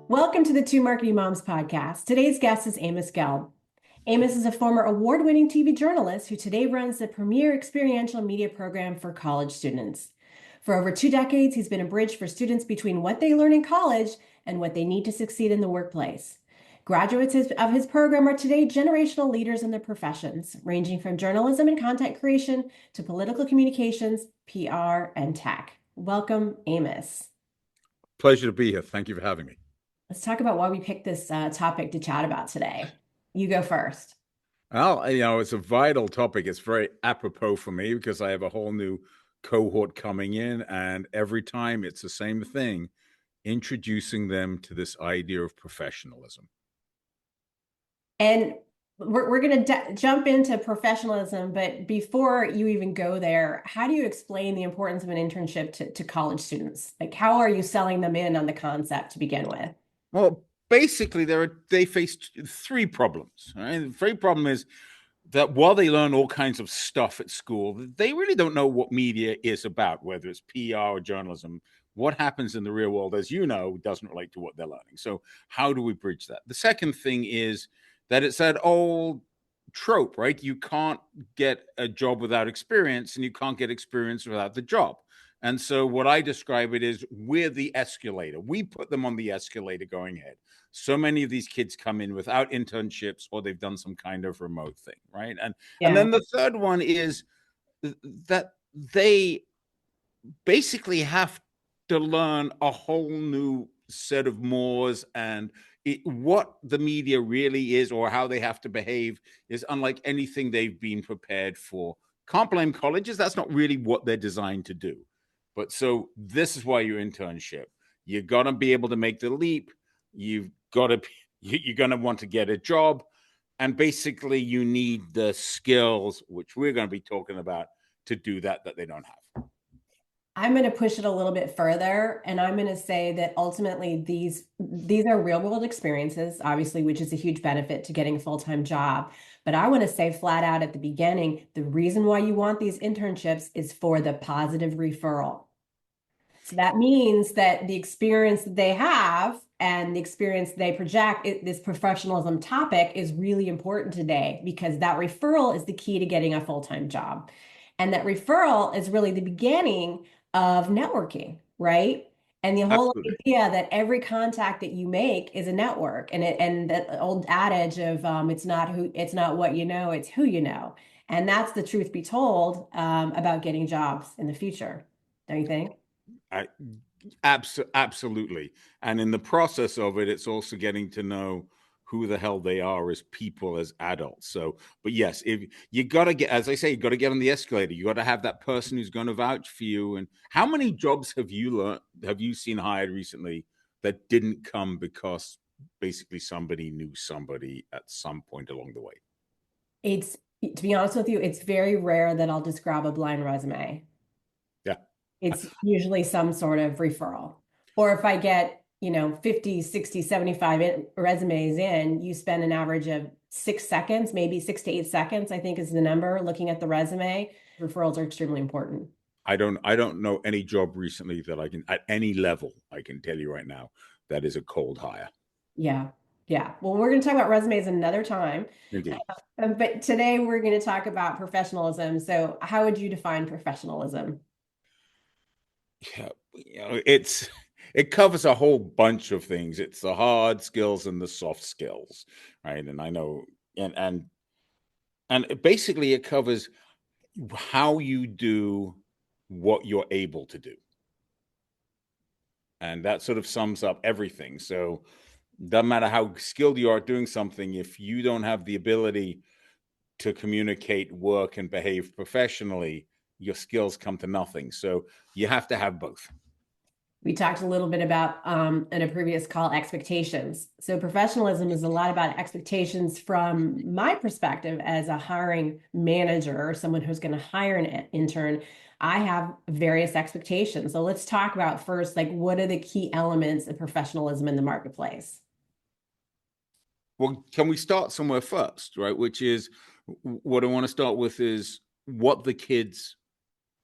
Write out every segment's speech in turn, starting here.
Welcome to the Two Marketing Moms podcast. Today's guest is Amos Gelb. Amos is a former award-winning TV journalist who today runs the premier experiential media program for college students. For over 2 decades, he's been a bridge for students between what they learn in college and what they need to succeed in the workplace. Graduates of his program are today generational leaders in their professions, ranging from journalism and content creation to political communications, PR, and tech. Welcome, Amos. Pleasure to be here. Thank you for having me. Let's talk about why we picked this topic to chat about today. You go first. Well, it's a vital topic. It's very apropos for me because I have a whole new cohort coming in, and every time it's the same thing, introducing them to this idea of professionalism. And we're going to jump into professionalism, but before you even go there, how do you explain the importance of an internship to college students? Like, how are you selling them in on the concept to begin with? Well, basically, they face three problems. Right? The first problem is that while they learn all kinds of stuff at school, they really don't know what media is about, whether it's PR or journalism. What happens in the real world, as you know, doesn't relate to what they're learning. So how do we bridge that? The second thing is that it's that old trope, right? You can't get a job without experience, and you can't get experience without the job. And so what I describe it is we're the escalator. We put them on the escalator going ahead. So many of these kids come in without internships or they've done some kind of remote thing, right? And Yeah. then the third one is that they basically have to learn a whole new set of mores, and what the media really is or how they have to behave is unlike anything they've been prepared for. Can't blame colleges. That's not really what they're designed to do. But so this is why your internship. You got to be able to make the leap. You've got to, you're going to want to get a job. And basically, you need the skills, which we're going to be talking about, to do that they don't have. I'm going to push it a little bit further, and I'm going to say that ultimately these are real world experiences, obviously, which is a huge benefit to getting a full-time job. But I want to say flat out at the beginning, the reason why you want these internships is for the positive referral. So that means that the experience that they have and the experience they project, this professionalism topic is really important today because that referral is the key to getting a full-time job. And that referral is really the beginning of networking, right? And the whole Absolutely. idea that every contact that you make is a network, and that old adage of it's not what you know, it's who you know, and that's the truth be told about getting jobs in the future, don't you think? I, absolutely. And in the process of it, it's also getting to know who the hell they are as people, as adults. So, but yes, if you got to get, as I say, you got to get on the escalator. You got to have that person who's going to vouch for you. And how many jobs have you seen hired recently that didn't come because basically somebody knew somebody at some point along the way? It's, to be honest with you, it's very rare that I'll just grab a blind resume. Yeah. It's usually some sort of referral. Or if I get, 50, 60, 75 resumes in, you spend an average of 6 seconds, maybe 6 to 8 seconds, I think is the number, looking at the resume. Referrals are extremely important. I don't know any job recently that I can, at any level, I can tell you right now, that is a cold hire. Yeah. Yeah. Well, we're going to talk about resumes another time. Indeed. But today we're going to talk about professionalism. So, how would you define professionalism? Yeah, it covers a whole bunch of things. It's the hard skills and the soft skills, right? And I know, and basically it covers how you do what you're able to do, and that sort of sums up everything. So, doesn't matter how skilled you are at doing something, if you don't have the ability to communicate, work, and behave professionally, your skills come to nothing. So you have to have both. We talked a little bit about in a previous call expectations. So professionalism is a lot about expectations from my perspective as a hiring manager or someone who's going to hire an intern. I have various expectations. So let's talk about first, like, what are the key elements of professionalism in the marketplace? Well, can we start somewhere first, right? Which is what I want to start with is what the kids,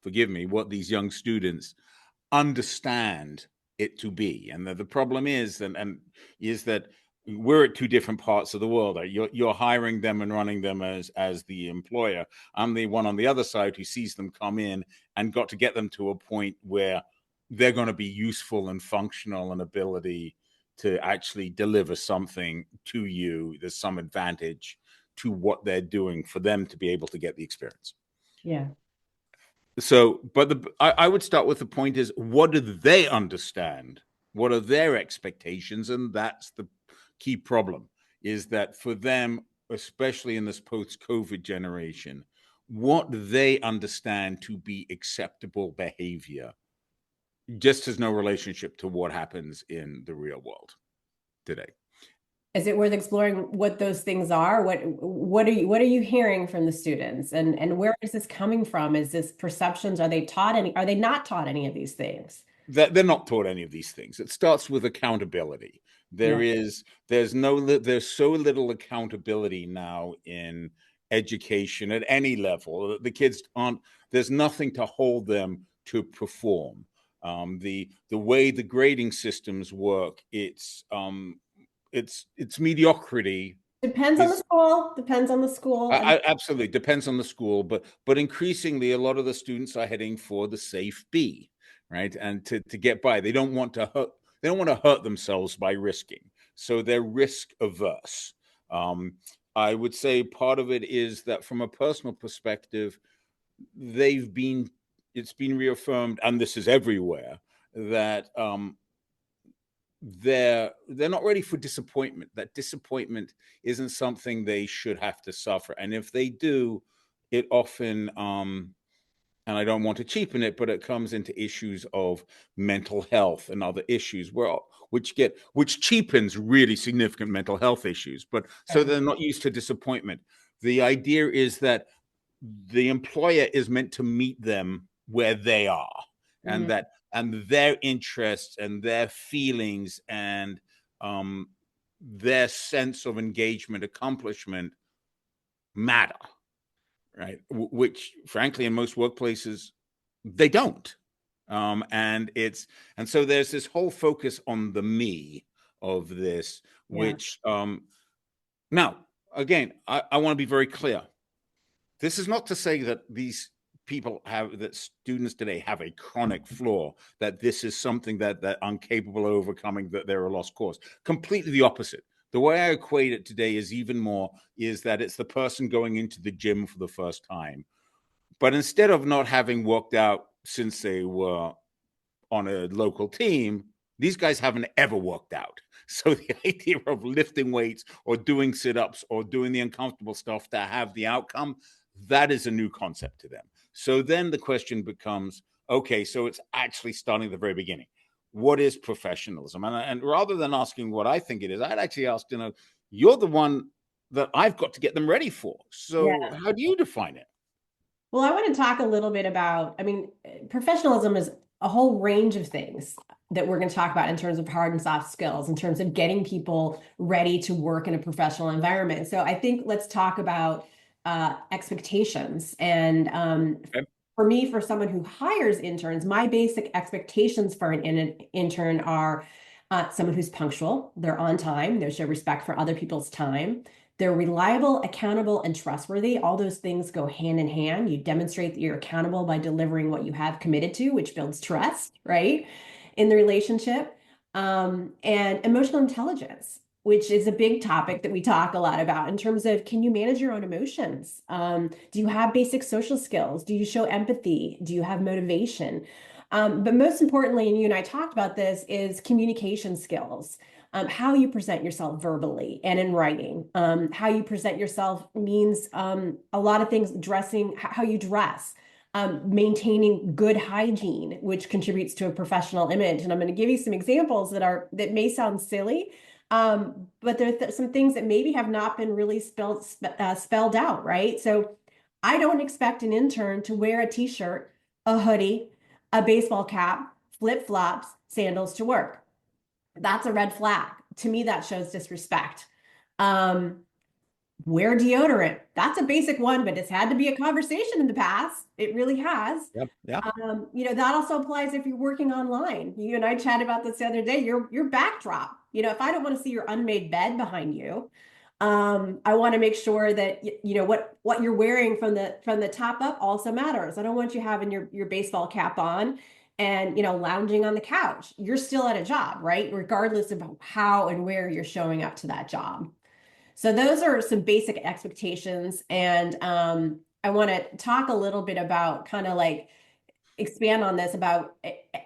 forgive me, what these young students understand it to be. And the problem is, is that we're at two different parts of the world. You're hiring them and running them as the employer. I'm the one on the other side who sees them come in and got to get them to a point where they're going to be useful and functional and ability to actually deliver something to you. There's some advantage to what they're doing for them to be able to get the experience. Yeah. So, but I would start with the point is, what do they understand? What are their expectations? And that's the key problem, is that for them, especially in this post-COVID generation, what they understand to be acceptable behavior just has no relationship to what happens in the real world today. Is it worth exploring what those things are? What are you hearing from the students, and where is this coming from? Is this perceptions? Are they not taught any of these things? That they're not taught any of these things. It starts with accountability. Yeah. There's so little accountability now in education at any level. The kids aren't, there's nothing to hold them to perform. The way the grading systems work, it's mediocrity Depends on the is school. Depends on the school. And absolutely depends on the school, but increasingly a lot of the students are heading for the safe B, right? And to get by, they don't want to hurt themselves by risking, so they're risk averse. I would say part of it is that from a personal perspective, they've been it's been reaffirmed, and this is everywhere, that they're not ready for disappointment. That disappointment isn't something they should have to suffer, and if they do, it often and I don't want to cheapen it, but it comes into issues of mental health and other issues which cheapens really significant mental health issues. But so they're not used to disappointment. The idea is that the employer is meant to meet them where they are, and Mhm. their interests and their feelings and their sense of engagement, accomplishment matter, right? Which, frankly, in most workplaces, they don't. And so there's this whole focus on the me of this, Yeah. which now again, I want to be very clear. This is not to say that students today have a chronic flaw, that this is something that they're incapable of overcoming, that they're a lost cause. Completely the opposite. The way I equate it today is that it's the person going into the gym for the first time. But instead of not having worked out since they were on a local team, these guys haven't ever worked out. So the idea of lifting weights or doing sit-ups or doing the uncomfortable stuff to have the outcome, that is a new concept to them. So then the question becomes, okay, so it's actually starting at the very beginning. What is professionalism? And rather than asking what I think it is, I'd actually ask, you're the one that I've got to get them ready for. So Yeah. how do you define it? Well, I want to talk a little bit about, I mean, professionalism is a whole range of things that we're going to talk about in terms of hard and soft skills, in terms of getting people ready to work in a professional environment. So I think let's talk about expectations. And Okay. for me, for someone who hires interns, my basic expectations for an intern are someone who's punctual, they're on time, they show respect for other people's time. They're reliable, accountable, and trustworthy. All those things go hand in hand. You demonstrate that you're accountable by delivering what you have committed to, which builds trust, right, in the relationship. And emotional intelligence, which is a big topic that we talk a lot about in terms of, can you manage your own emotions? Do you have basic social skills? Do you show empathy? Do you have motivation? But most importantly, and you and I talked about this, is communication skills. How you present yourself verbally and in writing. How you present yourself means a lot of things, dressing, how you dress, maintaining good hygiene, which contributes to a professional image. And I'm going to give you some examples that may sound silly, but there are some things that maybe have not been really spelled out, right? So I don't expect an intern to wear a t-shirt, a hoodie, a baseball cap, flip-flops, sandals to work. That's a red flag. To me, that shows disrespect. Um, wear deodorant. That's a basic one, but it's had to be a conversation in the past. It really has. Yep. Yep. That also applies if you're working online. You and I chatted about this the other day. Your backdrop. If I don't want to see your unmade bed behind you, I want to make sure that what you're wearing from the top up also matters. I don't want you having your baseball cap on and lounging on the couch. You're still at a job, right? Regardless of how and where you're showing up to that job. So those are some basic expectations. And I want to talk a little bit about kind of like expand on this about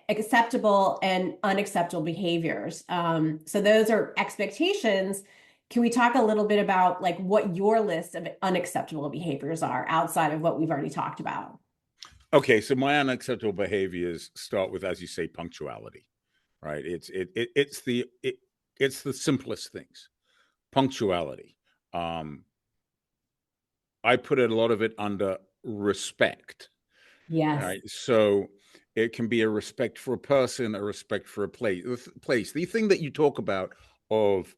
acceptable and unacceptable behaviors. So those are expectations. Can we talk a little bit about like what your list of unacceptable behaviors are outside of what we've already talked about? Okay, so my unacceptable behaviors start with, as you say, punctuality, right? It's the simplest things. Punctuality. Um, I put a lot of it under respect, Yes. right? So it can be a respect for a person, a respect for a place. The thing that you talk about of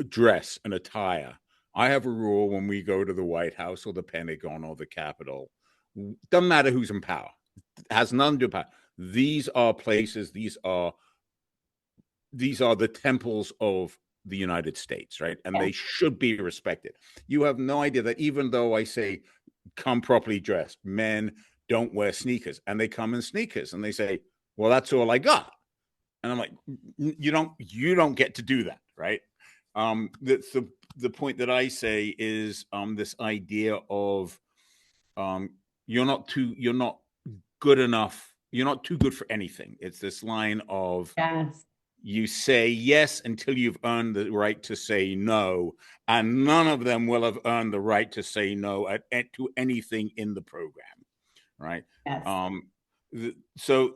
dress and attire. I have a rule when we go to the White House or the Pentagon or the Capitol. Doesn't matter who's in power. It has nothing to do with power. These are places. These are the temples of the United States, right? And Yes. they should be respected. You have no idea that even though I say come properly dressed, men don't wear sneakers, and they come in sneakers and they say, well, that's all I got. And I'm like, you don't get to do that, right? That's the point that I say is this idea of um, you're not good enough. You're not too good for anything. It's this line of Yes. you say yes until you've earned the right to say no, and none of them will have earned the right to say no to anything in the program, right? Yes. Um, so,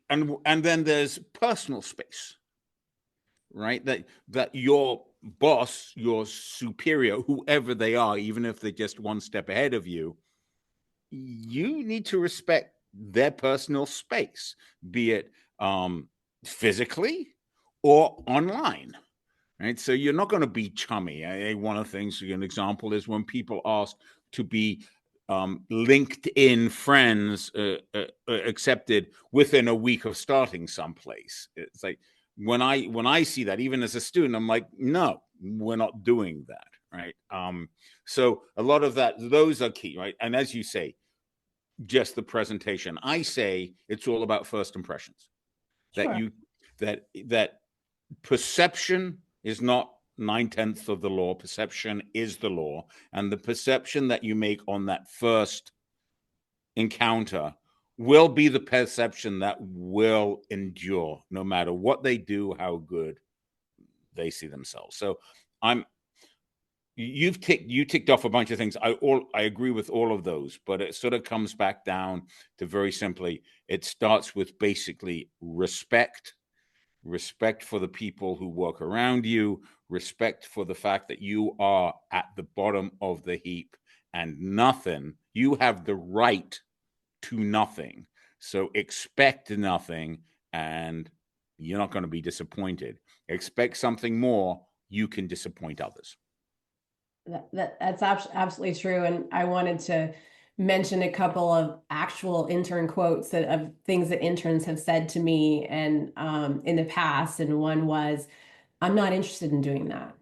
and then there's personal space, right? That your boss, your superior, whoever they are, even if they're just one step ahead of you, you need to respect their personal space, be it physically or online. Right. So you're not going to be chummy. One of the things, an example is when people ask to be LinkedIn friends accepted within a week of starting someplace. It's like when I see that, even as a student, I'm like, no, we're not doing that. Right. So a lot of that, those are key. Right. And as you say, just the presentation. I say it's all about first impressions. That Sure. you that perception is not 9/10 of the law. Perception is the law, and the perception that you make on that first encounter will be the perception that will endure, no matter what they do, how good they see themselves. So I'm you ticked off a bunch of things. I agree with all of those, but it sort of comes back down to very simply, it starts with basically respect for the people who work around you, respect for the fact that you are at the bottom of the heap and nothing. You have the right to nothing. So expect nothing and you're not going to be disappointed. Expect something more, you can disappoint others. That's absolutely true. And I wanted to mention a couple of actual intern quotes of things that interns have said to me and in the past. And one was, I'm not interested in doing that.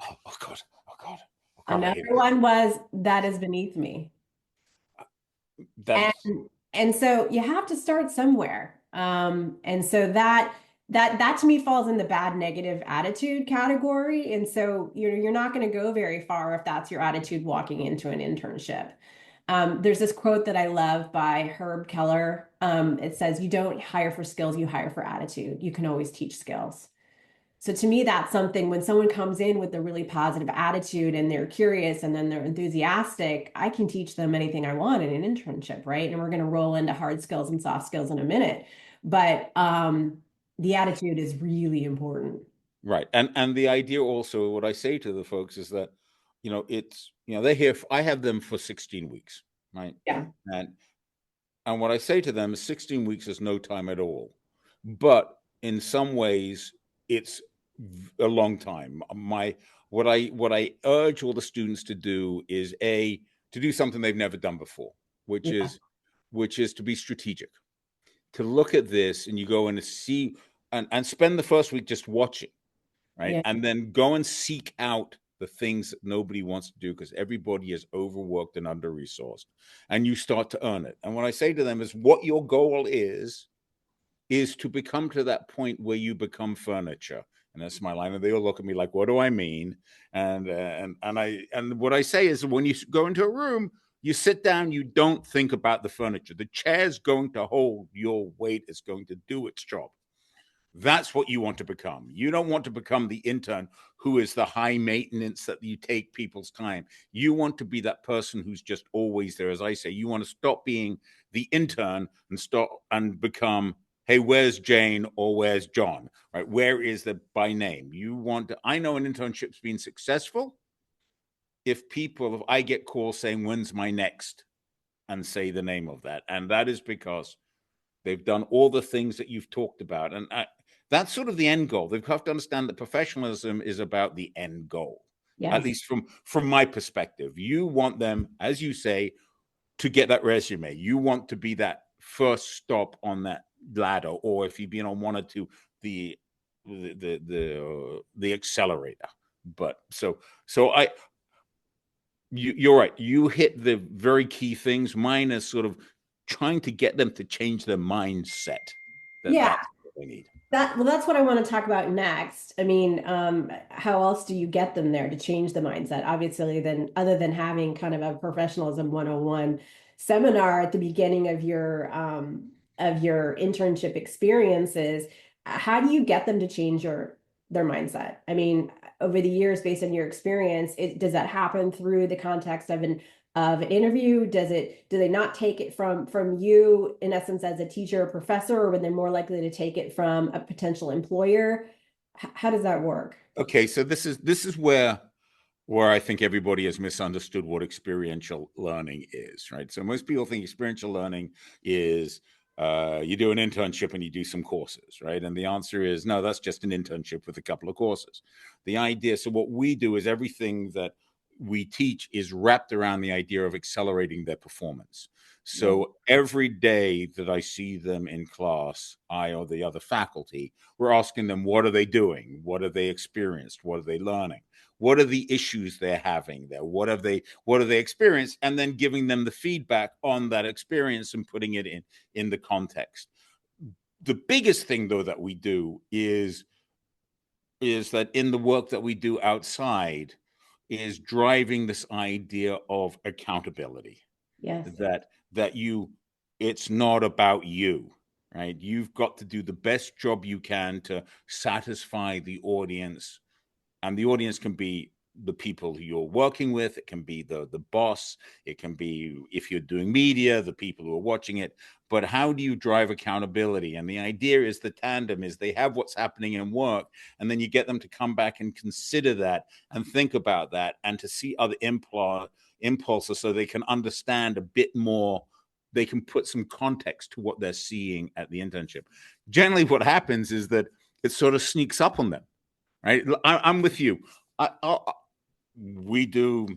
Oh God, oh God, oh God, I Another hate it. one was, that is beneath me. And That's and so you have to start somewhere. And so that to me falls in the bad negative attitude category. And so you're not going to go very far if that's your attitude walking into an internship. There's this quote that I love by Herb Keller. It says, "You don't hire for skills, you hire for attitude. You can always teach skills." So to me, that's something when someone comes in with a really positive attitude and they're curious and then they're enthusiastic, I can teach them anything I want in an internship, right? And we're going to roll into hard skills and soft skills in a minute. But the attitude is really important. right. And the idea also, what I say to the folks is that, it's they're here. I have them for 16 weeks, right? Yeah. And and what I say to them is 16 weeks is no time at all. But in some ways, it's a long time. What I urge all the students to do is to do something they've never done before, which Yeah. is to be strategic, to look at this, and you go in and see and spend the first week just watching, right? Yeah. And then go and seek out the things that nobody wants to do because everybody is overworked and under resourced, and you start to earn it. And what I say to them is, what your goal is to become to that point where you become furniture. And that's my line. And they all look at me like, what do I mean? And what I say is, when you go into a room, you sit down, you don't think about the furniture. The chair's going to hold your weight, it's going to do its job. That's what you want to become. You don't want to become the intern who is the high maintenance that you take people's time. You want to be that person who's just always there. As I say, you want to stop being the intern and start and become, hey, where's Jane or where's John? Right? Where is the by name? You want to, I know an internship's been successful if I get calls saying, when's my next? And say the name of that. And that is because they've done all the things that you've talked about. And that's sort of the end goal. They have to understand that professionalism is about the end goal, at Yes. least from my perspective. You want them, as you say, to get that resume. You want to be that first stop on that ladder, or if you've been on one or two, the accelerator. But you're right. You hit the very key things. Mine is sort of trying to get them to change their mindset. Yeah. That's what they need. That's what I want to talk about next. I mean, how else do you get them there to change the mindset? Obviously, then other than having kind of a professionalism 101 seminar at the beginning of your internship experiences, how do you get them to change their mindset? I mean, over the years, based on your experience, does that happen through the context of an interview? Do they not take it from you in essence as a teacher or professor, or when they're more likely to take it from a potential employer? How does that work? Okay, so this is where I think everybody has misunderstood what experiential learning is, right? So most people think experiential learning is you do an internship and you do some courses, right? And the answer is no, that's just an internship with a couple of courses. The idea, so what we do is everything that we teach is wrapped around the idea of accelerating their performance. Yeah. So every day that I see them in class, I or the other faculty, we're asking them, what are they doing? What have they experienced? What are they learning? What are the issues they're having there? What have they experienced? And then giving them the feedback on that experience and putting it in the context. The biggest thing though that we do is that in the work that we do outside is driving this idea of accountability, Yes. that you it's not about you, right? You've got to do the best job you can to satisfy the audience, and the audience can be the people who you're working with, it can be the boss, it can be, if you're doing media, the people who are watching it. But how do you drive accountability? And the idea is, the tandem is, they have what's happening in work, and then you get them to come back and consider that and think about that, and to see other impulses so they can understand a bit more, they can put some context to what they're seeing at the internship. Generally what happens is that it sort of sneaks up on them, right? I'm with you. I, we do.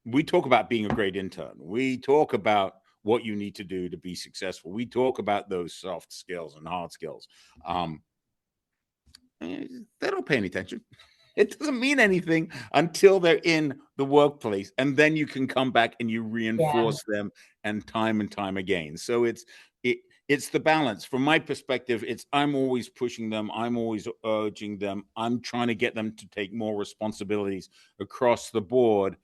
We talk about being a great intern. We talk about what you need to do to be successful. We talk about those soft skills and hard skills. Um, they don't pay any attention. It doesn't mean anything until they're in the workplace, and then you can come back and you Yeah. reinforce them, and time again. So it's the balance. From my perspective, it's, I'm always pushing them, I'm always urging them, I'm trying to get them to take more responsibilities across the board,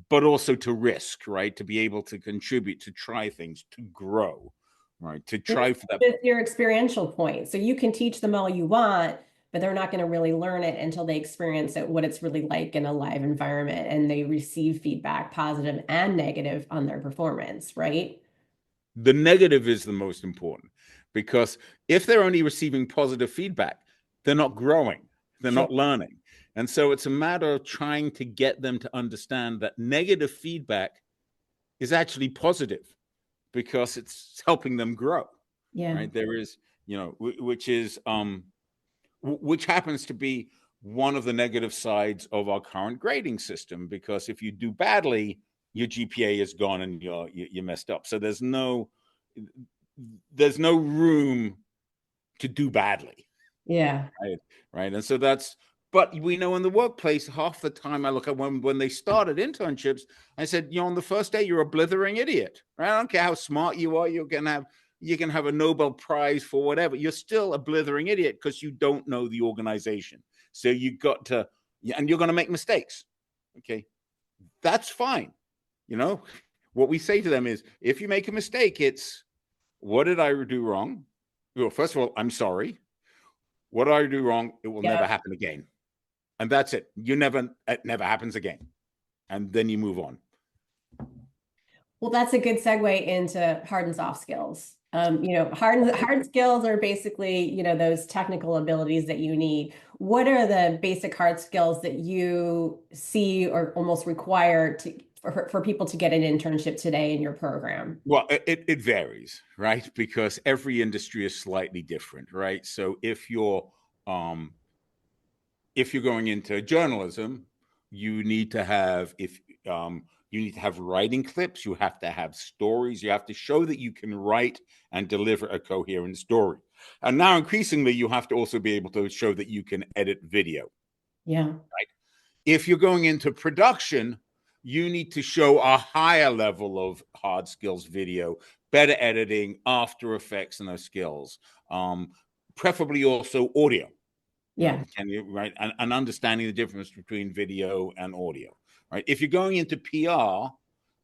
but also to risk, right? To be able to contribute, to try things, to grow, right? To And try for that. that's your experiential point. So you can teach them all you want, but they're not going to really learn it until they experience it, what it's really like in a live environment, and they receive feedback, positive and negative, on their performance, right? The negative is the most important, because if they're only receiving positive feedback, they're not growing, they're Sure. not learning. And so it's a matter of trying to get them to understand that negative feedback is actually positive, because it's helping them grow, Yeah. right? There is, which is which happens to be one of the negative sides of our current grading system, because if you do badly, your GPA is gone and you're messed up. So there's no room to do badly. Yeah. Right. And so but we know in the workplace, half the time I look at when they started internships, I said, on the first day, you're a blithering idiot. Right? I don't care how smart you are. You can have a Nobel Prize for whatever. You're still a blithering idiot because you don't know the organization. So you got to, and you're going to make mistakes. Okay. That's fine. What we say to them is, if you make a mistake, it's, what did I do wrong? Well, first of all, I'm sorry. What did I do wrong? It will never happen again. And that's it. It never happens again. And then you move on. Well, that's a good segue into hard and soft skills. Hard skills are basically, those technical abilities that you need. What are the basic hard skills that you see or almost require for people to get an internship today in your program? Well, it varies, right? Because every industry is slightly different, right? So if you're going into journalism, you need to have writing clips, you have to have stories, you have to show that you can write and deliver a coherent story. And now increasingly, you have to also be able to show that you can edit video. Yeah. Right. If you're going into production, you need to show a higher level of hard skills video, better editing, After Effects, and those skills. Preferably also audio. Yeah. Right? And understanding the difference between video and audio. Right. If you're going into PR,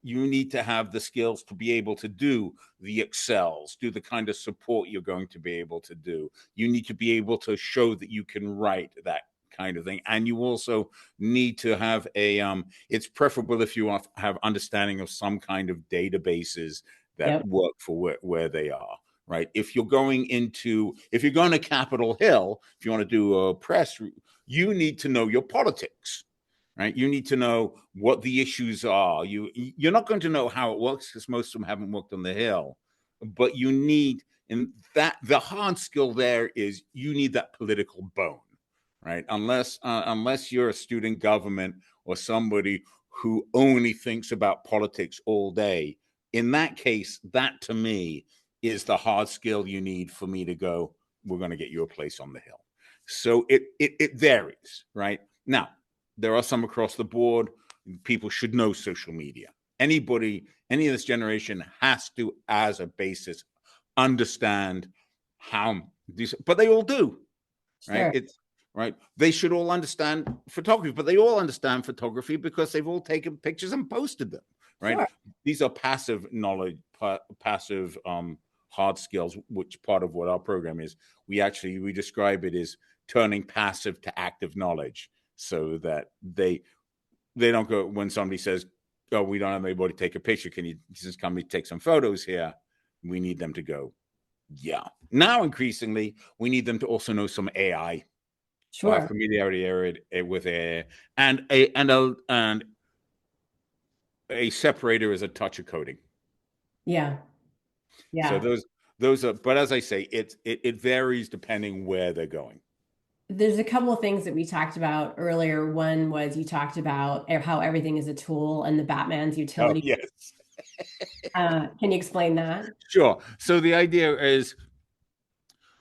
you need to have the skills to be able to do the Excels, do the kind of support you're going to be able to do. You need to be able to show that you can write that kind of thing. And you also need to have it's preferable if you have understanding of some kind of databases that work for where they are. Right. If you're going to Capitol Hill, if you want to do a press, you need to know your politics. Right. You need to know what the issues are. You're not going to know how it works because most of them haven't worked on the Hill, but you need, and that the hard skill there is you need that political bone. Right. Unless you're a student government or somebody who only thinks about politics all day. In that case, that to me is the hard skill you need for me to go, we're going to get you a place on the Hill. So it varies, right? Now, there are some across the board. People should know social media. Any of this generation has to, as a basis, understand how these, but they all do, right? Sure. Right. They should all understand photography, but they all understand photography because they've all taken pictures and posted them, right? Sure. These are passive knowledge, passive hard skills, which part of what our program is. We describe it as turning passive to active knowledge, so that they don't go when somebody says, "Oh, we don't have anybody to take a picture. Can you just come and take some photos here?" We need them to go, "Yeah." Now, increasingly, we need them to also know some AI. Sure. Familiarity with AI, and a separator is a touch of coding. Yeah. So Yeah. those are, but as I say, it varies depending where they're going. There's a couple of things that we talked about earlier. One was you talked about how everything is a tool and the Batman's Oh, utility. yes. Can you explain that? Sure. So the idea is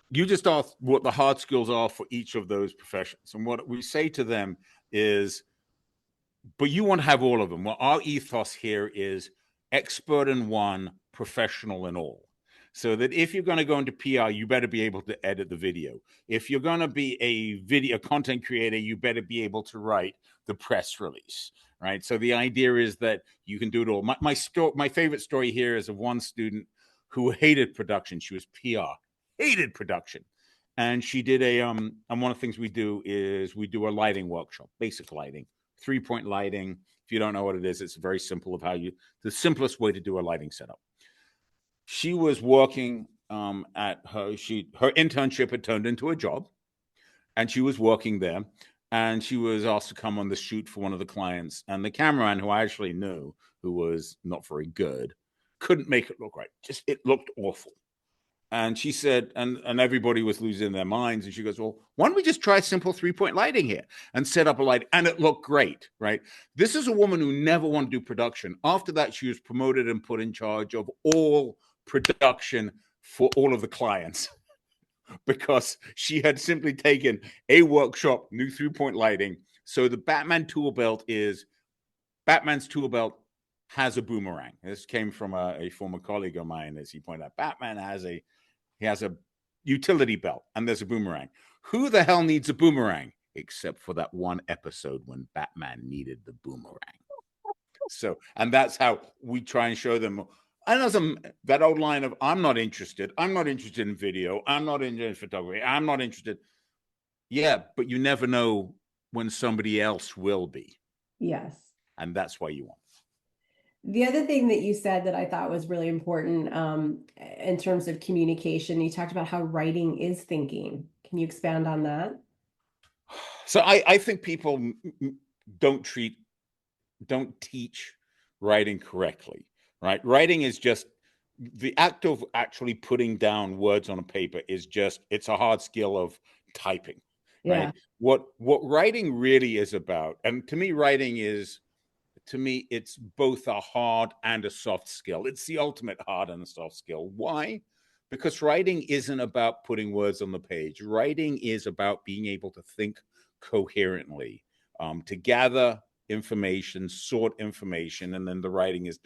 you just asked what the hard skills are for each of those professions. And what we say to them is, but you want to have all of them. Well, our ethos here is expert in one, professional in all. So that if you're going to go into PR, you better be able to edit the video. If you're going to be a video content creator, you better be able to write the press release, right? So the idea is that you can do it all. My favorite story here is of one student who hated production. She was PR, hated production. And she did and one of the things we do is we do a lighting workshop, basic lighting, 3-point lighting. If you don't know what it is, it's very simple the simplest way to do a lighting setup. She was working at her internship had turned into a job, and she was working there, and she was asked to come on the shoot for one of the clients, and the cameraman, who I actually knew, who was not very good, couldn't make it look right. It looked awful. And she said, and everybody was losing their minds. And she goes, well, why don't we just try simple 3-point lighting here and set up a light? And it looked great, right? This is a woman who never wanted to do production. After that, she was promoted and put in charge of all production for all of the clients because she had simply taken a workshop, new 3-point lighting. So the Batman's tool belt has a boomerang. This came from a former colleague of mine, as he pointed out. Batman has a utility belt, and there's a boomerang. Who the hell needs a boomerang except for that one episode when Batman needed the boomerang? So, and that's how we try and show them. And as that old line of, I'm not interested in video, I'm not interested in photography, I'm not interested. Yeah, but you never know when somebody else will be. Yes. And that's why you want. The other thing that you said that I thought was really important in terms of communication, you talked about how writing is thinking. Can you expand on that? So I think people don't teach writing correctly, right? Writing is just the act of actually putting down words on a paper it's a hard skill of typing, Yeah. right? What writing really is about, and to me, it's both a hard and a soft skill. It's the ultimate hard and soft skill. Why? Because writing isn't about putting words on the page. Writing is about being able to think coherently, to gather information, sort information, and then the writing is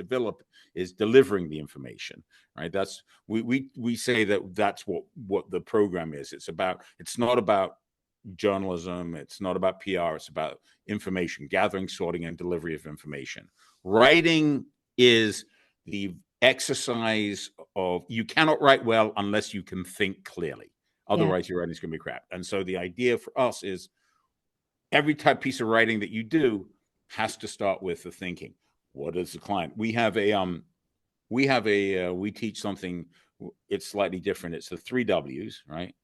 delivering the information. Right? That's we say that's what the program is. It's not about journalism. It's not about PR. It's about information gathering, sorting, and delivery of information. Writing is the exercise of, you cannot write well unless you can think clearly. Yeah. Otherwise, your writing is going to be crap. And so the idea for us is every type piece of writing that you do has to start with the thinking. What is the client? We teach something. It's slightly different. It's the 3 W's, right?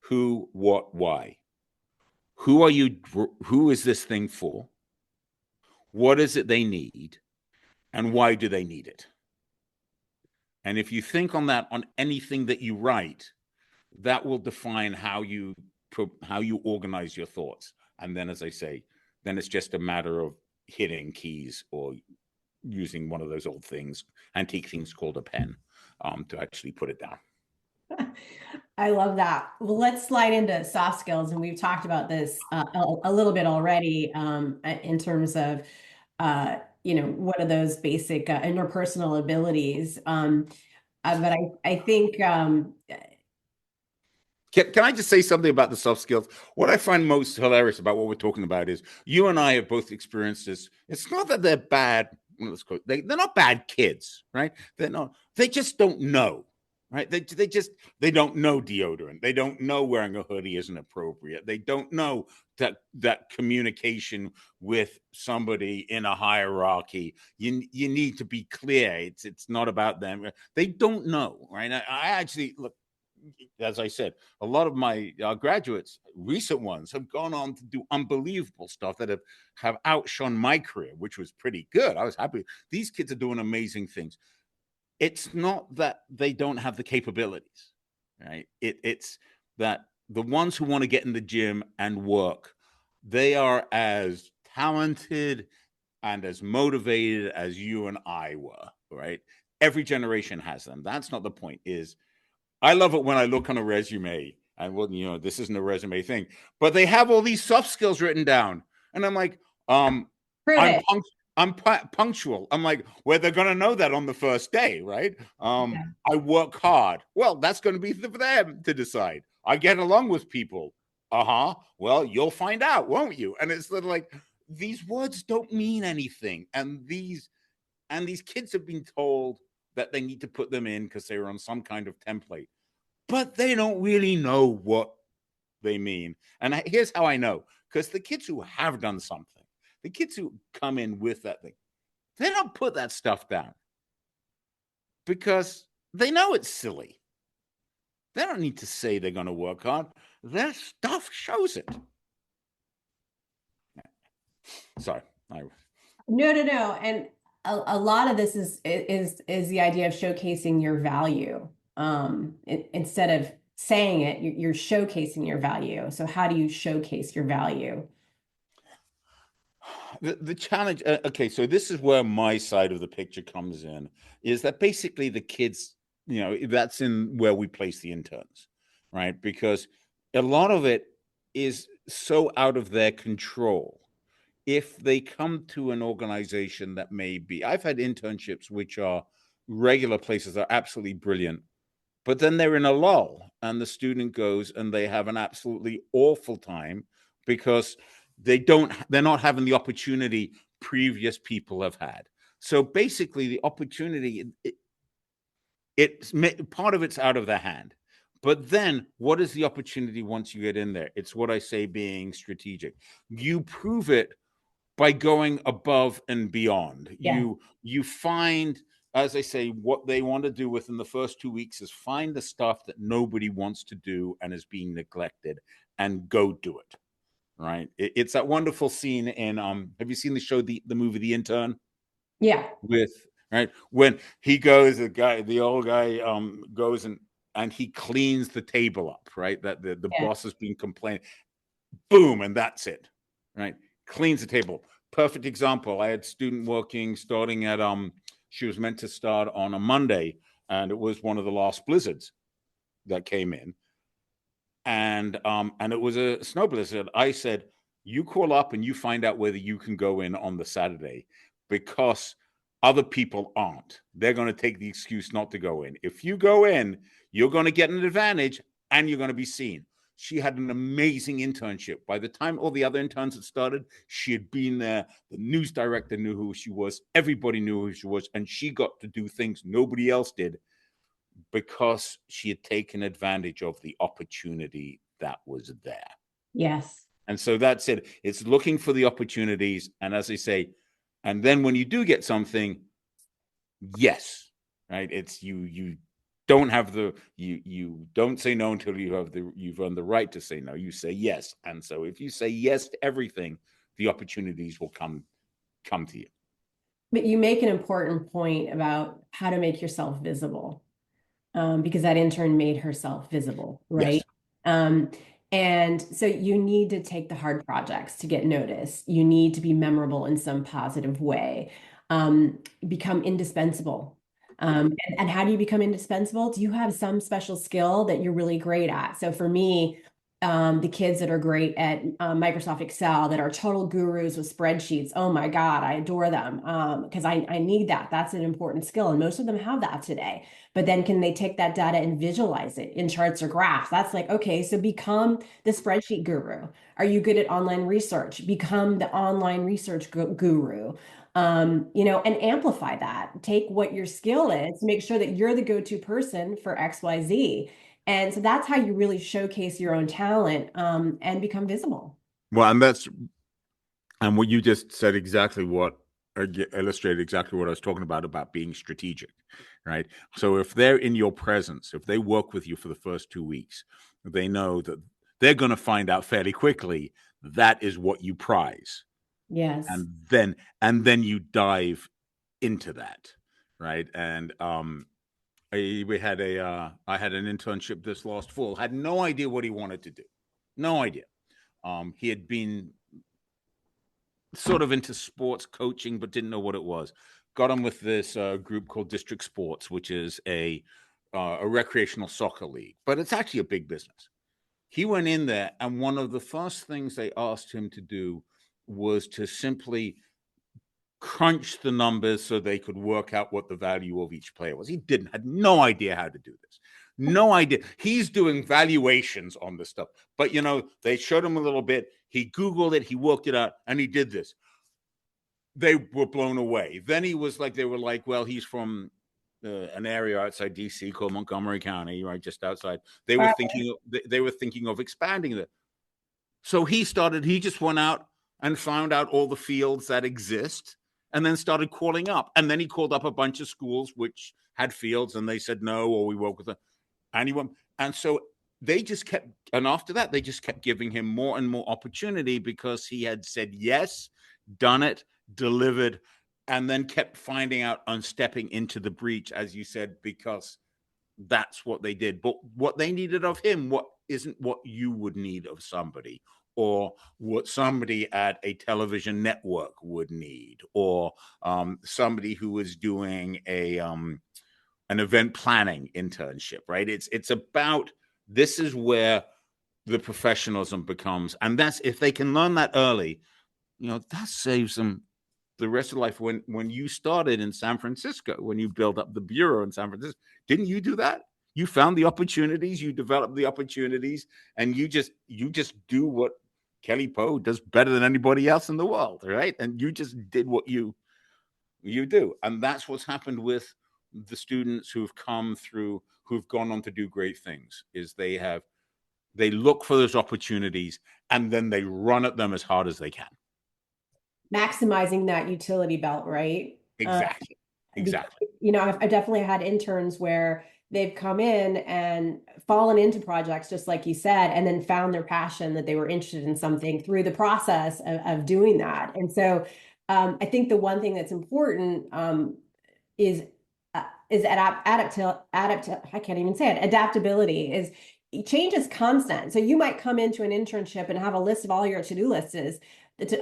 Who, what, why. Who is this thing for? What is it they need? And why do they need it? And if you think on that on anything that you write, that will define how you organize your thoughts. And then, as I say, then it's just a matter of hitting keys or using one of those old things, antique things called a pen, to actually put it down. I love that. Well, let's slide into soft skills, and we've talked about this a little bit already in terms of, what are those basic interpersonal abilities. But I think, Can I just say something about the soft skills? What I find most hilarious about what we're talking about is you and I have both experienced this. It's not that they're bad. They're not bad kids, right? They just don't know, right? They don't know deodorant. They don't know wearing a hoodie isn't appropriate. They don't know that communication with somebody in a hierarchy, you need to be clear. It's not about them. They don't know, right? I actually look, as I said, a lot of my graduates, recent ones, have gone on to do unbelievable stuff that have outshone my career, which was pretty good. I was happy. These kids are doing amazing things. It's not that they don't have the capabilities, right? It's that the ones who want to get in the gym and work, they are as talented and as motivated as you and I were, right? Every generation has them. That's not the point. I love it when I look on a resume, and this isn't a resume thing, but they have all these soft skills written down, and I'm like, prove I'm it. punctual. I'm like, well, they're going to know that on the first day, right? Yeah. I work hard. Well, that's going to be for them to decide. I get along with people. Well, you'll find out, won't you? And it's like, these words don't mean anything, and these kids have been told that they need to put them in because they were on some kind of template, but they don't really know what they mean. And here's how I know, because the kids who have done something, the kids who come in with that thing, they don't put that stuff down because they know it's silly. They don't need to say they're going to work hard. Their stuff shows it. Sorry. No. And a lot of this is the idea of showcasing your value. Instead of saying it, you're showcasing your value. So how do you showcase your value? The challenge, okay, so this is where my side of the picture comes in, is that basically the kids, that's in where we place the interns, right? Because a lot of it is so out of their control. If they come to an organization that may be, I've had internships which are regular places that are absolutely brilliant, but then they're in a lull and the student goes and they have an absolutely awful time because they're not having the opportunity previous people have had. So basically the opportunity, it's part of it's out of their hand. But then what is the opportunity once you get in there? It's what I say, being strategic. You prove it by going above and beyond. Yeah. You find, as I say, what they want to do within the first 2 weeks is find the stuff that nobody wants to do and is being neglected, and go do it. Right? It's that wonderful scene in have you seen the show, the movie The Intern? Yeah. With, right, when he goes, the old guy goes and he cleans the table up, right? That the Yeah. boss has been complaining. Boom, and that's it. Right? Cleans the table. Perfect example. I had student starting at she was meant to start on a Monday, and it was one of the last blizzards that came in. And it was a snow blizzard. I said, you call up and you find out whether you can go in on the Saturday, because other people aren't. They're going to take the excuse not to go in. If you go in, you're going to get an advantage and you're going to be seen. She had an amazing internship. By the time all the other interns had started, she had been there. The news director knew who she was. Everybody knew who she was. And she got to do things nobody else did because she had taken advantage of the opportunity that was there. Yes. And so that's it. It's looking for the opportunities. And as I say, and then when you do get something, yes, right? It's you don't have you don't say no until you've earned the right to say no. You say yes. And so if you say yes to everything, the opportunities will come to you. But you make an important point about how to make yourself visible, because that intern made herself visible, right? Yes. Um, and so you need to take the hard projects to get noticed. You need to be memorable in some positive way, become indispensable. And how do you become indispensable? Do you have some special skill that you're really great at? So for me, the kids that are great at Microsoft Excel, that are total gurus with spreadsheets. Oh my God, I adore them, because I need that. That's an important skill. And most of them have that today. But then can they take that data and visualize it in charts or graphs? That's like, okay, so become the spreadsheet guru. Are you good at online research? Become the online research guru. And amplify that. Take what your skill is to make sure that you're the go-to person for XYZ. And so that's how you really showcase your own talent, and become visible. Well, and what you just said exactly what illustrated exactly what I was talking about being strategic, right? So if they're in your presence, if they work with you for the first 2 weeks, they know that they're going to find out fairly quickly that is what you prize, Yes. and then you dive into that, right? And I had an internship this last fall. Had no idea what he wanted to do, no idea. He had been sort of into sports coaching, but didn't know what it was. Got him with this group called District Sports, which is a recreational soccer league, but it's actually a big business. He went in there, and one of the first things they asked him to do was to simply crunch the numbers so they could work out what the value of each player was. He had no idea how to do this. No idea. He's doing valuations on this stuff. But, they showed him a little bit. He Googled it. He worked it out, and he did this. They were blown away. Then they were like, well, he's from an area outside DC called Montgomery County, right, just outside. They were thinking of expanding it. So he just went out and found out all the fields that exist, and then started calling up. And then he called up a bunch of schools which had fields, and they said no, or we work with them. And he went, and so they just kept, and after that, they just kept giving him more and more opportunity because he had said yes, done it, delivered, and then kept finding out and stepping into the breach, as you said, because that's what they did. But what they needed of him, what isn't what you would need of somebody, or what somebody at a television network would need, or somebody who was doing an event planning internship, right? It's about, this is where the professionalism becomes, and that's, if they can learn that early, that saves them the rest of life. When you started in San Francisco, when you built up the bureau in San Francisco, didn't you do that? You found the opportunities, you developed the opportunities, and you just do what Kelly Poe does better than anybody else in the world, right? And you just did what you do. And that's what's happened with the students who've come through, who've gone on to do great things, is they look for those opportunities and then they run at them as hard as they can. Maximizing that utility belt, right? Exactly. Because, Exactly. I've definitely had interns where they've come in and fallen into projects, just like you said, and then found their passion, that they were interested in something through the process of doing that. And so I think the one thing that's important is I can't even say it. Adaptability is, change is constant. So you might come into an internship and have a list of all your to-do lists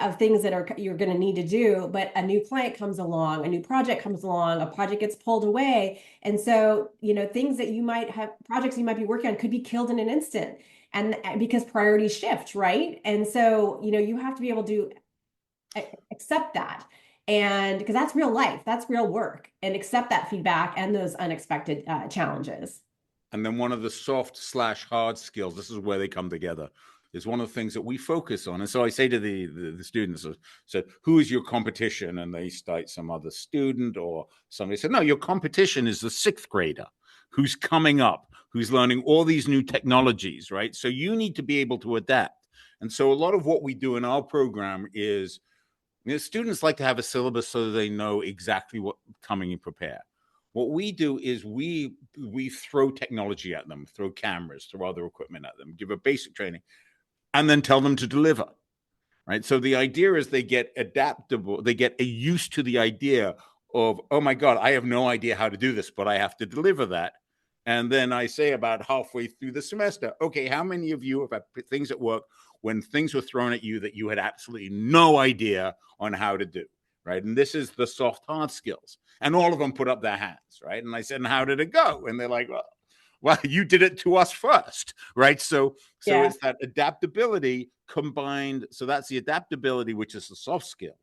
of things that you're going to need to do, but a new client comes along, a new project comes along, a project gets pulled away. And so, things that you might have, projects you might be working on could be killed in an instant. And because priorities shift, right? And so, you have to be able to accept that. And because that's real life, that's real work, and accept that feedback and those unexpected challenges. And then one of the soft/hard skills, this is where they come together, is one of the things that we focus on. And so I say to the students, so who is your competition? And they cite some other student, or somebody said, no, your competition is the sixth grader who's coming up, who's learning all these new technologies, right? So you need to be able to adapt. And so a lot of what we do in our program is, students like to have a syllabus so they know exactly what coming and prepare. What we do is we throw technology at them, throw cameras, throw other equipment at them, give a basic training, and then tell them to deliver. Right. So the idea is they get adaptable, they get used to the idea of, oh my God, I have no idea how to do this, but I have to deliver that. And then I say about halfway through the semester, okay, how many of you have had things at work when things were thrown at you that you had absolutely no idea on how to do? Right. And this is the soft, hard skills. And all of them put up their hands. Right. And I said, and how did it go? And they're like, well, you did it to us first. Right. So Yeah. it's that adaptability combined. So that's the adaptability, which is the soft skill,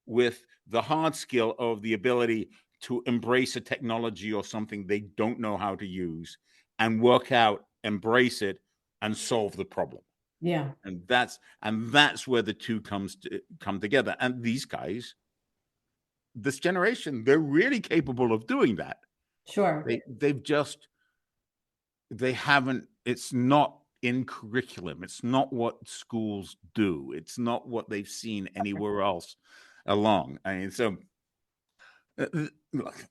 with the hard skill of the ability to embrace a technology or something they don't know how to use, and work out, embrace it, and solve the problem. Yeah. And that's where the two come together. And these guys, this generation, they're really capable of doing that. Sure. They haven't, it's not in curriculum. It's not what schools do. It's not what they've seen anywhere else along. I mean, so look,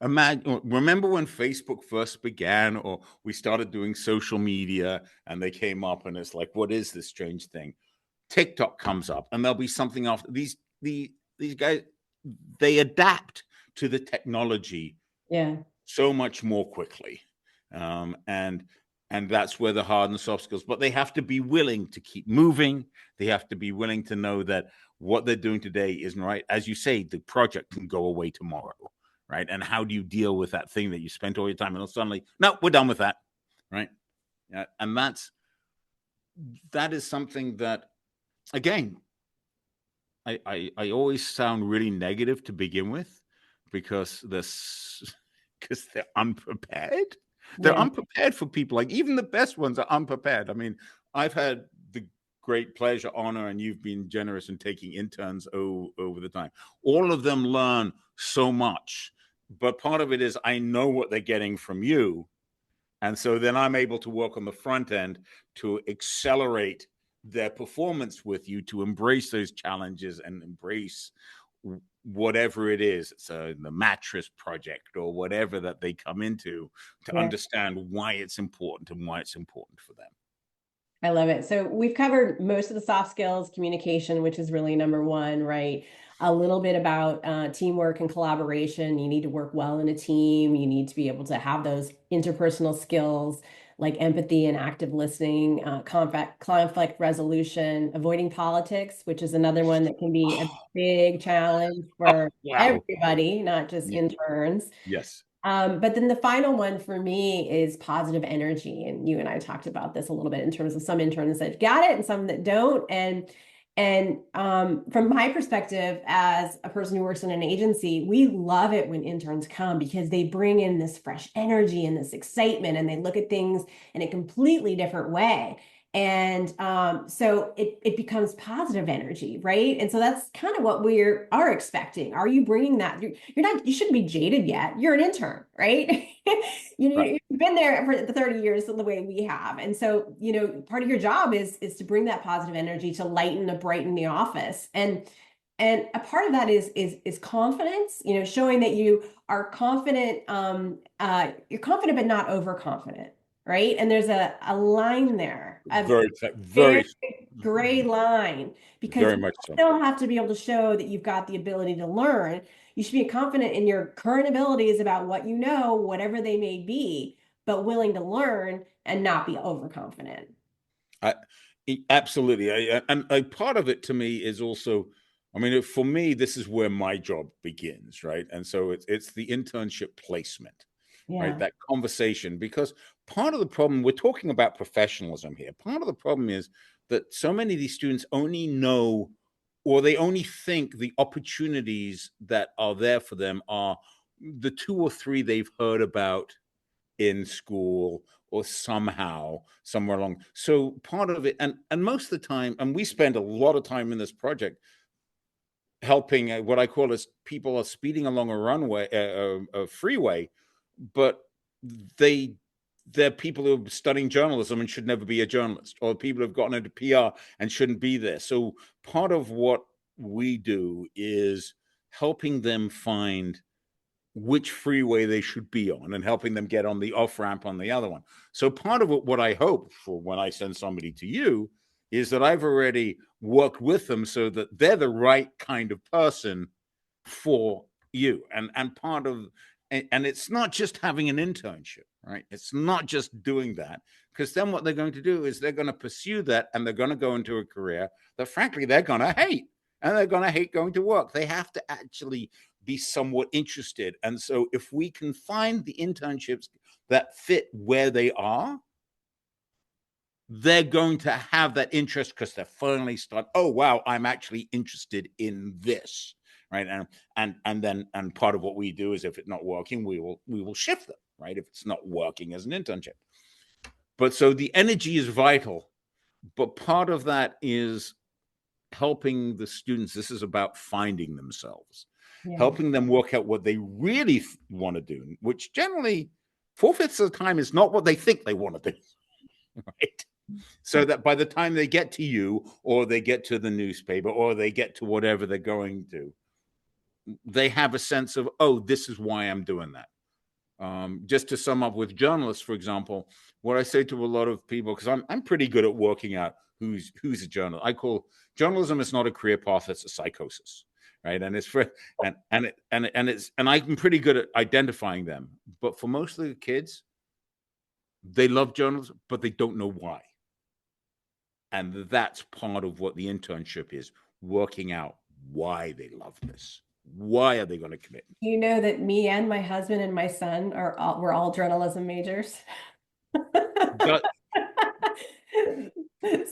imagine, remember when Facebook first began, or we started doing social media and they came up and it's like, what is this strange thing? TikTok comes up and there'll be something after. These guys, they adapt to the technology Yeah. so much more quickly. And that's where the hard and soft skills, but they have to be willing to keep moving. They have to be willing to know that what they're doing today isn't right. As you say, the project can go away tomorrow, right? And how do you deal with that thing that you spent all your time and suddenly, no, we're done with that, right? And that is something that, again, I always sound really negative to begin with, because they're unprepared. They're Yeah. unprepared for people. Like, even the best ones are unprepared. I mean, I've had the great pleasure, honor, and you've been generous in taking interns over the time. All of them learn so much, but part of it is I know what they're getting from you. And so then I'm able to work on the front end to accelerate their performance with you, to embrace those challenges and embrace whatever it is. So the mattress project or whatever that they come into, to Yeah. understand why it's important and why it's important for them. I love it. So we've covered most of the soft skills, communication, which is really number one, right? a little bit about teamwork and collaboration. You need to work well in a team. You need to be able to have those interpersonal skills like empathy and active listening, conflict resolution, avoiding politics, which is another one that can be a big challenge Oh, for wow. everybody, not just Ye- interns. Yes. But then the final one for me is positive energy. And you and I talked about this a little bit in terms of some interns that got it and some that don't. And from my perspective, as a person who works in an agency, we love it when interns come because they bring in this fresh energy and this excitement, and they look at things in a completely different way. And so it becomes positive energy, right? And so that's kind of what we are expecting. Are you bringing that? You're not, you shouldn't be jaded yet. You're an intern, right? Right. You've been there for the 30 years the way we have. And so, part of your job is to bring that positive energy to lighten and brighten the office. And a part of that is confidence, showing that you are confident, you're confident but not overconfident, right? And there's a line there, a Very, very very, gray line, because very you much so. still have to be able to show that you've got the ability to learn. You should be confident in your current abilities about what you know, whatever they may be, but willing to learn and not be overconfident. I, absolutely. And a part of it to me is also, I mean, for me, this is where my job begins, right? And so it's the internship placement, right? Yeah. That conversation, because part of the problem, we're talking about professionalism here. Part of the problem is that so many of these students only know, or they only think the opportunities that are there for them are the two or three they've heard about in school or somehow somewhere along. So part of it, and most of the time, and we spend a lot of time in this project helping what I call as people are speeding along a runway, a freeway, but they they're people who are studying journalism and should never be a journalist, or people who've gotten into PR and shouldn't be there. So part of what we do is helping them find which freeway they should be on and helping them get on the off ramp on the other one. So part of what I hope for when I send somebody to you is that I've already worked with them so that they're the right kind of person for you. And part of and it's not just having an internship, right? It's not just doing that, because then what they're going to do is they're going to pursue that and they're going to go into a career that frankly they're going to hate, and they're going to hate going to work. They have to actually be somewhat interested. And so if we can find the internships that fit where they are, they're going to have that interest because they're finally start, oh wow, I'm actually interested in this, right? And part of what we do is if it's not working, we will shift them, right? If it's not working as an internship. But so the energy is vital, but part of that is helping the students. This is about finding themselves, Yeah. helping them work out what they really want to do, which generally 4/5 of the time is not what they think they want to do, right? So that by the time they get to you, or they get to the newspaper, or they get to whatever they're going to, they have a sense of, oh, this is why I'm doing that. Just to sum up with journalists, for example, what I say to a lot of people, because I'm pretty good at working out who's a journalist. I call journalism is not a career path; it's a psychosis, right? And it's for and I'm pretty good at identifying them. But for most of the kids, they love journalism, but they don't know why. And that's part of what the internship is, working out why they love this. Why are they going to commit? You know that me and my husband and my son we're all journalism majors. But,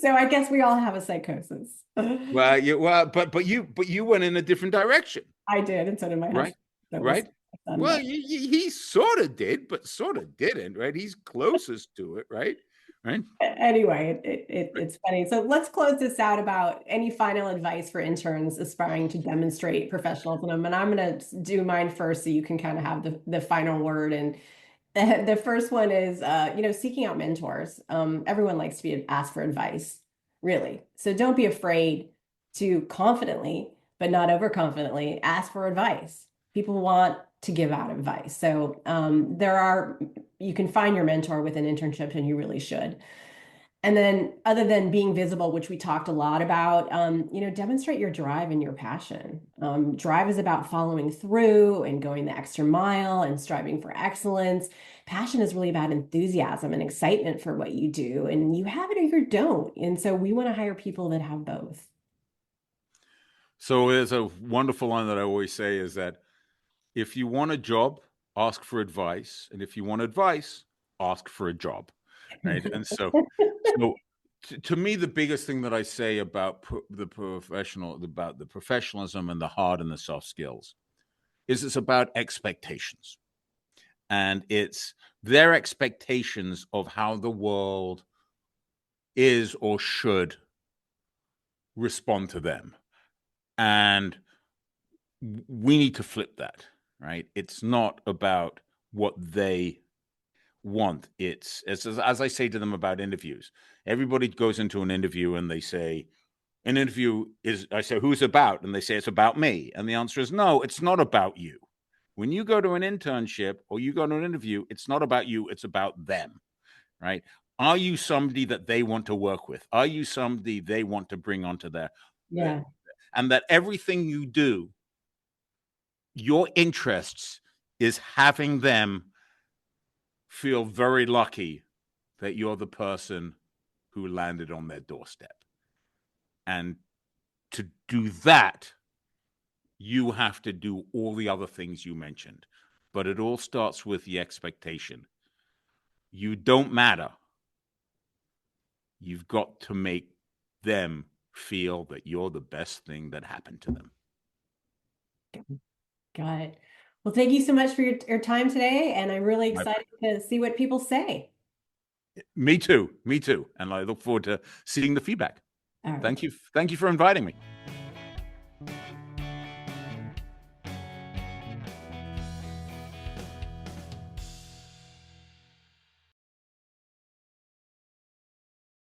So I guess we all have a psychosis. but you went in a different direction, I did, and so did my right? husband. That was Right? my son, Well, but he sort of did, but sort of didn't, right? He's closest to it, right? Right? anyway, Right. it's funny. So let's close this out about any final advice for interns aspiring to demonstrate professionalism. And I'm going to do mine first so you can kind of have the final word. And the first one is, seeking out mentors. Everyone likes to be asked for advice, really. So don't be afraid to confidently, but not overconfidently, ask for advice. People want to give out advice. So you can find your mentor with an internship, and you really should. And then other than being visible, which we talked a lot about, demonstrate your drive and your passion. Drive is about following through and going the extra mile and striving for excellence. Passion is really about enthusiasm and excitement for what you do, and you have it or you don't. And so we want to hire people that have both. So there's a wonderful line that I always say is that if you want a job, ask for advice, and if you want advice, ask for a job, right? And so to me, the biggest thing that I say about about the professionalism and the hard and the soft skills is it's about expectations, and it's their expectations of how the world is or should respond to them. And we need to flip that, right? It's not about what they want. It's as I say to them about interviews. Everybody goes into an interview and they say, an interview is, I say, who's about? And they say, it's about me. And the answer is, no, it's not about you. When you go to an internship or you go to an interview, it's not about you, it's about them, right? Are you somebody that they want to work with? Are you somebody they want to bring onto their Yeah. and that everything you do, your interests is having them feel very lucky that you're the person who landed on their doorstep. And to do that, you have to do all the other things you mentioned. But it all starts with the expectation. You don't matter. You've got to make them feel that you're the best thing that happened to them. Got it. Well, thank you so much for your time today, and I'm really My, excited to see what people say. me too. Me too. And I look forward to seeing the feedback. All right. Thank you. Thank you for inviting me.